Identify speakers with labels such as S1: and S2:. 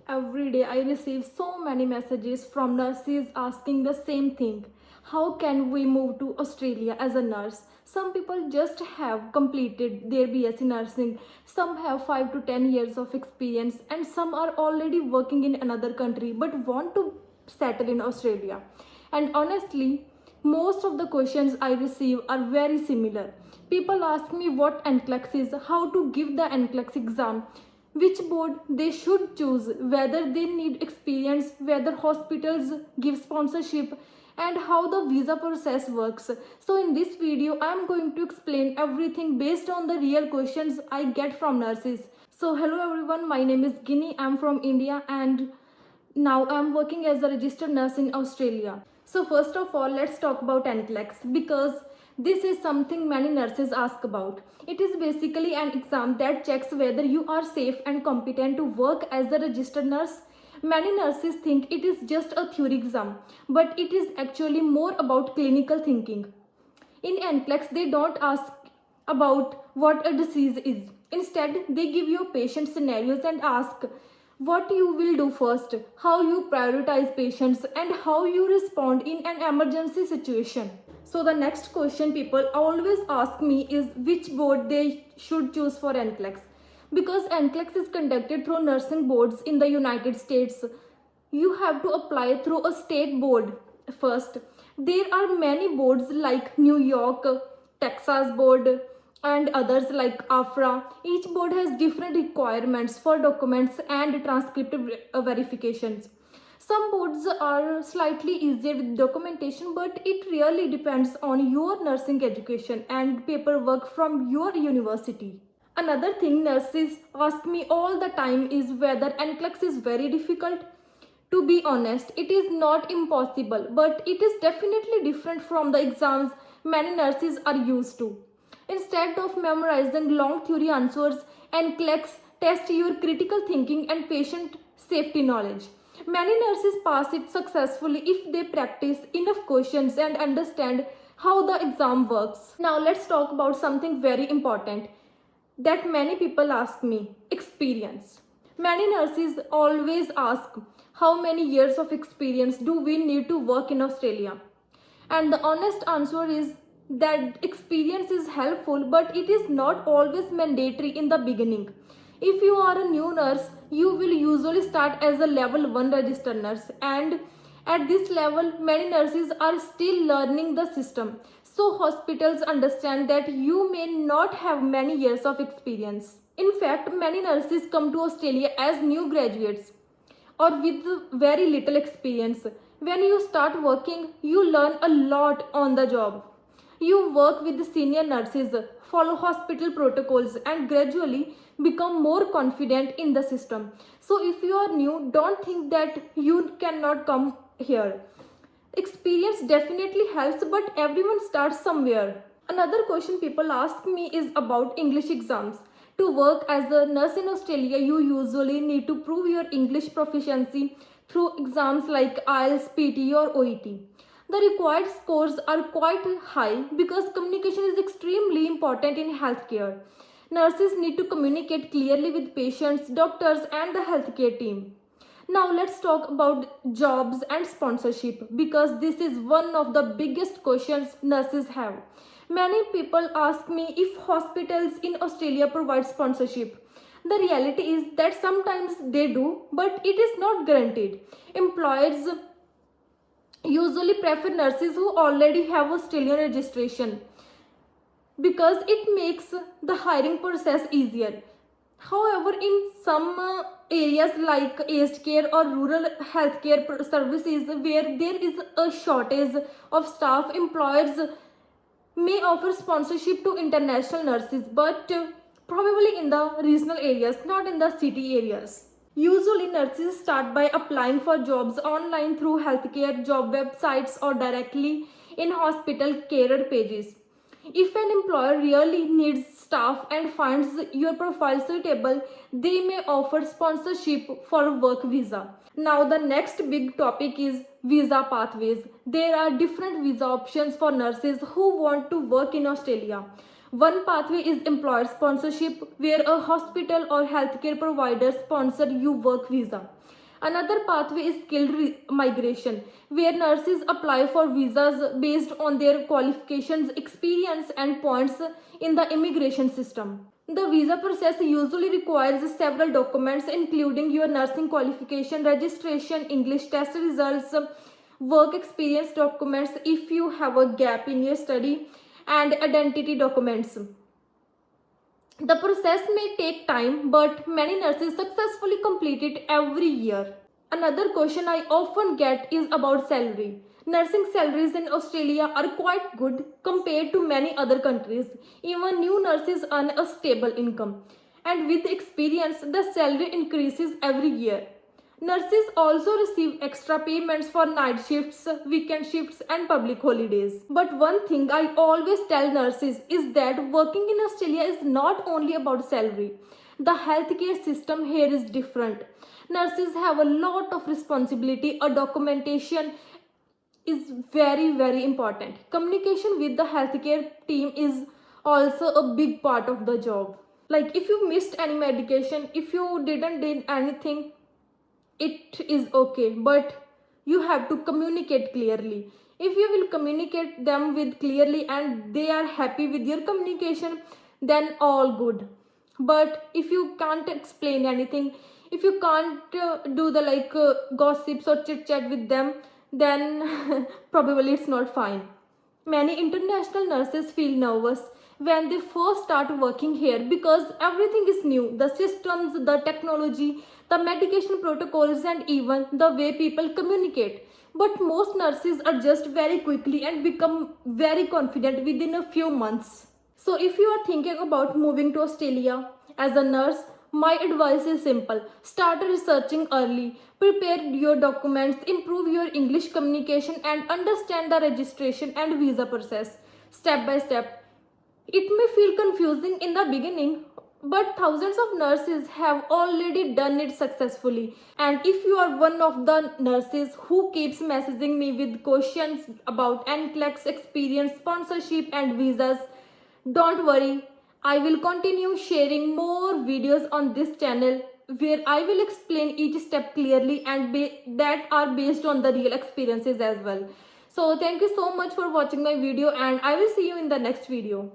S1: Every day I receive so many messages from nurses asking the same thing. How can we move to Australia as a nurse? Some people just have completed their BSc nursing, some have 5 to 10 years of experience, and some are already working in another country but want to settle in Australia. And honestly, most of the questions I receive are very similar. People ask me what NCLEX is, how to give the NCLEX exam, which board they should choose, whether they need experience, whether hospitals give sponsorship, and how the visa process works. So in this video, I am going to explain everything based on the real questions I get from nurses. So hello everyone, my name is Ginny, I am from India and now I am working as a registered nurse in Australia. So first of all, let's talk about NCLEX because this is something many nurses ask about. It is basically an exam that checks whether you are safe and competent to work as a registered nurse. Many nurses think it is just a theory exam, but it is actually more about clinical thinking. In NCLEX, they don't ask about what a disease is. Instead, they give you patient scenarios and ask what you will do first, how you prioritize patients, and how you respond in an emergency situation. So the next question people always ask me is which board they should choose for NCLEX. Because NCLEX is conducted through nursing boards in the United States, you have to apply through a state board first. There are many boards like New York, Texas board, and others like AHPRA. Each board has different requirements for documents and transcript verifications. Some boards are slightly easier with documentation, but it really depends on your nursing education and paperwork from your university. Another thing nurses ask me all the time is whether NCLEX is very difficult. To be honest, it is not impossible, but it is definitely different from the exams many nurses are used to. Instead of memorizing long theory answers, NCLEX tests your critical thinking and patient safety knowledge. Many nurses pass it successfully if they practice enough questions and understand how the exam works. Now let's talk about something very important that many people ask me: experience. Many nurses always ask how many years of experience do we need to work in Australia? And the honest answer is that experience is helpful, but it is not always mandatory in the beginning. If you are a new nurse, you will usually start as a level 1 registered nurse, and at this level, many nurses are still learning the system. So hospitals understand that you may not have many years of experience. In fact, many nurses come to Australia as new graduates or with very little experience. When you start working, you learn a lot on the job. You work with the senior nurses, follow hospital protocols, and gradually become more confident in the system. So if you are new, don't think that you cannot come here. Experience definitely helps, but everyone starts somewhere. Another question people ask me is about English exams. To work as a nurse in Australia, you usually need to prove your English proficiency through exams like IELTS, PT, or OET. The required scores are quite high because communication is extremely important in healthcare. Nurses need to communicate clearly with patients, doctors, and the healthcare team. Now let's talk about jobs and sponsorship because this is one of the biggest questions nurses have. Many people ask me if hospitals in Australia provide sponsorship. The reality is that sometimes they do, but it is not guaranteed. Employers usually prefer nurses who already have Australian registration because it makes the hiring process easier. However, in some areas like aged care or rural healthcare services where there is a shortage of staff, employers may offer sponsorship to international nurses, but probably in the regional areas, not in the city areas. Usually, nurses start by applying for jobs online through healthcare job websites or directly in hospital career pages. If an employer really needs staff and finds your profile suitable, they may offer sponsorship for work visa. Now the next big topic is visa pathways. There are different visa options for nurses who want to work in Australia. One pathway is employer sponsorship, where a hospital or healthcare provider sponsor you work visa. Another pathway is migration, where nurses apply for visas based on their qualifications, experience, and points in the immigration system. The visa process usually requires several documents, including your nursing qualification, registration, English test results, work experience documents if you have a gap in your study, and identity documents. The process may take time, but many nurses successfully complete it every year. Another question I often get is about salary. Nursing salaries in Australia are quite good compared to many other countries. Even new nurses earn a stable income. And with experience, the salary increases every year. Nurses also receive extra payments for night shifts, weekend shifts, and public holidays. But one thing I always tell nurses is that working in Australia is not only about salary. The healthcare system here is different. Nurses have a lot of responsibility. A documentation is very important. Communication with the healthcare team is also a big part of the job. Like if you missed any medication, if you didn't did anything, it is okay, but you have to communicate clearly. If you will communicate them with clearly and they are happy with your communication, then all good. But if you can't explain anything, if you can't do the gossips or chit chat with them, then probably it's not fine. Many international nurses feel nervous when they first start working here because everything is new: the systems, the technology, the medication protocols, and even the way people communicate. But most nurses adjust very quickly and become very confident within a few months. So, if you are thinking about moving to Australia as a nurse, my advice is simple: start researching early, prepare your documents, improve your English communication, and understand the registration and visa process step by step. It may feel confusing in the beginning, but thousands of nurses have already done it successfully. And if you are one of the nurses who keeps messaging me with questions about NCLEX experience, sponsorship, and visas, don't worry, I will continue sharing more videos on this channel where I will explain each step clearly and that are based on the real experiences as well. So thank you so much for watching my video, and I will see you in the next video.